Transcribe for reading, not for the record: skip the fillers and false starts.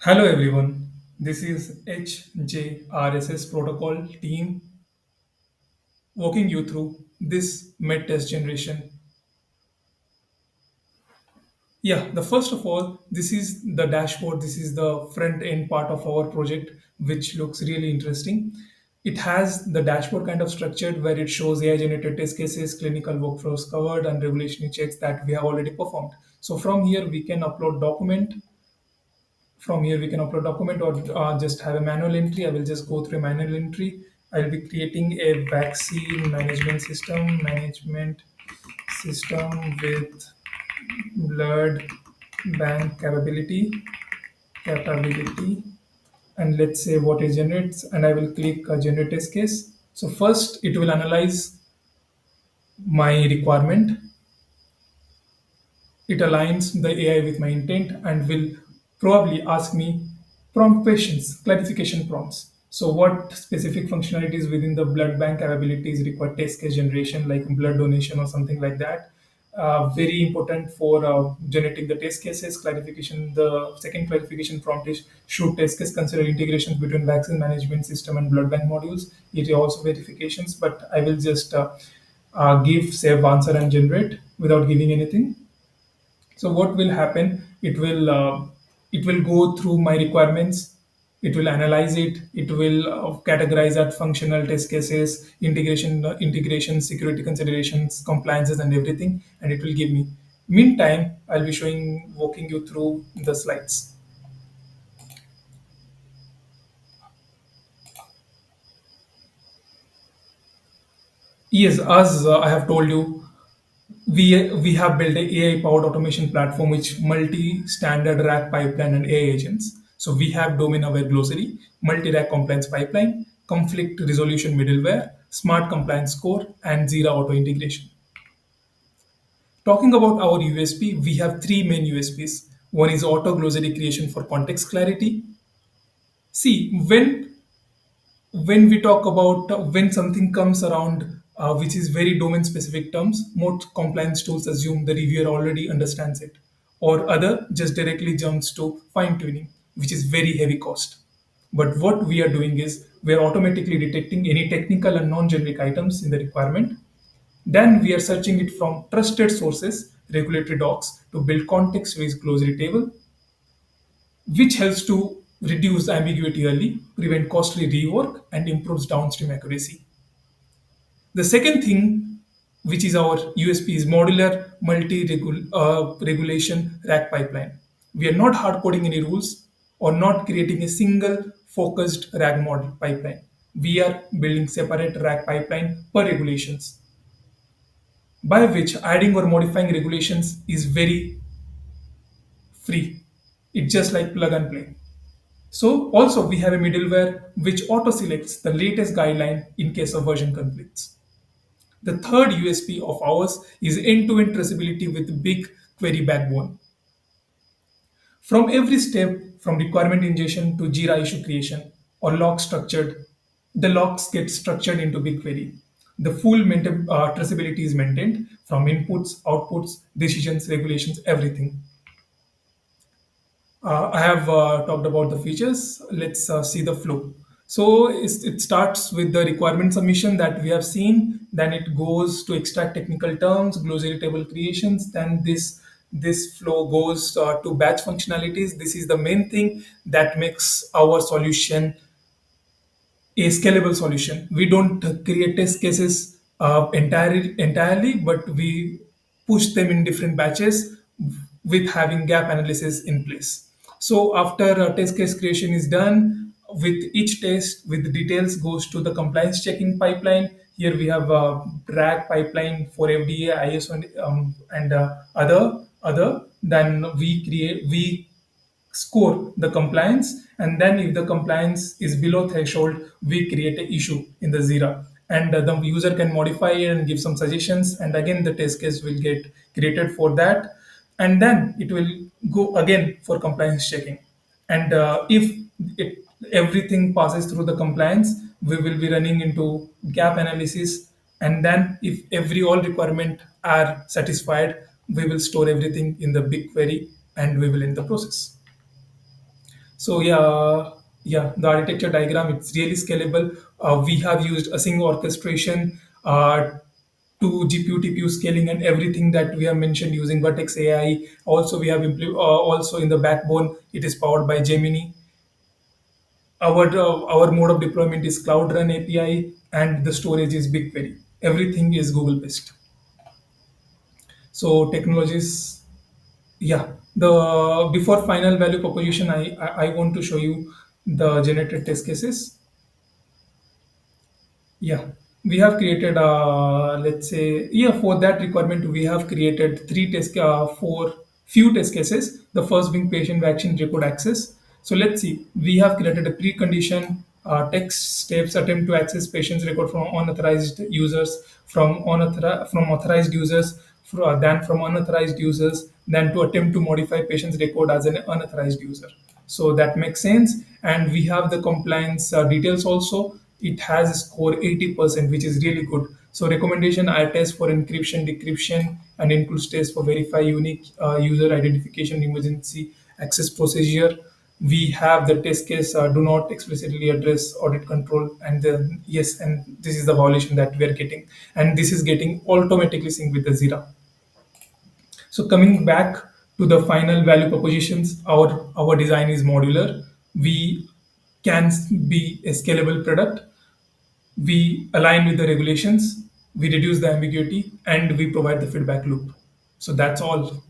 Hello everyone, this is HJRSS protocol team walking you through this mid test generation. Yeah, the first of all, this is the dashboard. This is the front end part of our project, which looks really interesting. It has the dashboard kind of structured where it shows AI generated test cases, clinical workflows covered, and regulatory checks that we have already performed. So from here, we can upload document. From here, we can upload document or just have a manual entry. I will just go through a manual entry. I'll be creating a vaccine management system with blood bank capability, and let's say what it generates, and I will click generate test case. So first, it will analyze my requirement. It aligns the AI with my intent and will probably ask me prompt questions, clarification prompts. So, what specific functionalities within the blood bank capabilities require test case generation, like blood donation or something like that? Very important for generating the test cases. Clarification. The second clarification prompt is should test case consider integrations between vaccine management system and blood bank modules? It is also verifications, but I will just give save answer and generate without giving anything. So what will happen? It will go through my requirements. It will analyze it. It will categorize that functional test cases, integration, security considerations, compliances, and everything, and it will give me. Meantime, I'll be walking you through the slides. Yes, as I have told you, we have built a AI powered automation platform which multi-standard rack pipeline and AI agents. So we have domain aware glossary, multi-rack compliance pipeline, conflict resolution middleware, smart compliance core, and Jira auto integration. Talking about our USP, we have three main USPs. One is auto glossary creation for context clarity. See, when we talk about when something comes around which is very domain specific terms, most compliance tools assume the reviewer already understands it, or other just directly jumps to fine tuning, which is very heavy cost. But what we are doing is we are automatically detecting any technical and non-generic items in the requirement. Then we are searching it from trusted sources, regulatory docs, to build context-based glossary table, which helps to reduce ambiguity early, prevent costly rework, and improves downstream accuracy. The second thing, which is our USP, is modular multi-regulation rack pipeline. We are not hard coding any rules or not creating a single focused rack model pipeline. We are building separate rack pipeline per regulations, by which adding or modifying regulations is very free. It's just like plug and play. So also we have a middleware which auto selects the latest guideline in case of version conflicts. The third USP of ours is end-to-end traceability with big query backbone. From every step, from requirement ingestion to Jira issue creation or log structured, the logs get structured into BigQuery. The full traceability is maintained from inputs, outputs, decisions, regulations, everything. I have talked about the features. Let's see the flow. So it starts with the requirement submission that we have seen. Then it goes to extract technical terms, glossary table creations. Then this flow goes to batch functionalities. This is the main thing that makes our solution a scalable solution. We don't create test cases entirely, but we push them in different batches with having gap analysis in place. So after test case creation is done, with each test, with the details goes to the compliance checking pipeline. Here we have a RAG pipeline for FDA, ISO, and other. Then we score the compliance, and then if the compliance is below threshold, we create an issue in the Jira, and the user can modify it and give some suggestions, and again the test case will get created for that, and then it will go again for compliance checking. And if it, everything passes through the compliance, we will be running into gap analysis, and then if every all requirement are satisfied, we will store everything in the BigQuery and we will end the process. So yeah, the architecture diagram, it's really scalable. We have used async orchestration, to GPU TPU scaling and everything that we have mentioned using Vertex AI. Also, we have also in the backbone, it is powered by Gemini. Our mode of deployment is Cloud Run API, and the storage is BigQuery. Everything is Google based. So technologies, yeah. The before final value proposition, I want to show you the generated test cases. Yeah, we have created, let's say, yeah, for that requirement, we have created four few test cases. The first being patient vaccine record access. So let's see, we have created a precondition text steps attempt to access patient's record from unauthorized users, from authorized users, than from unauthorized users, than to attempt to modify patient's record as an unauthorized user. So that makes sense. And we have the compliance details also. It has a score 80%, which is really good. So recommendation I test for encryption, decryption, and includes test for verify unique user identification, emergency access procedure. We have the test case do not explicitly address audit control, and then yes, and this is the violation that we are getting, and this is getting automatically synced with the Zira. So coming back to the final value propositions, our design is modular. We can be a scalable product. We align with the regulations. We reduce the ambiguity, and we provide the feedback loop. So that's all.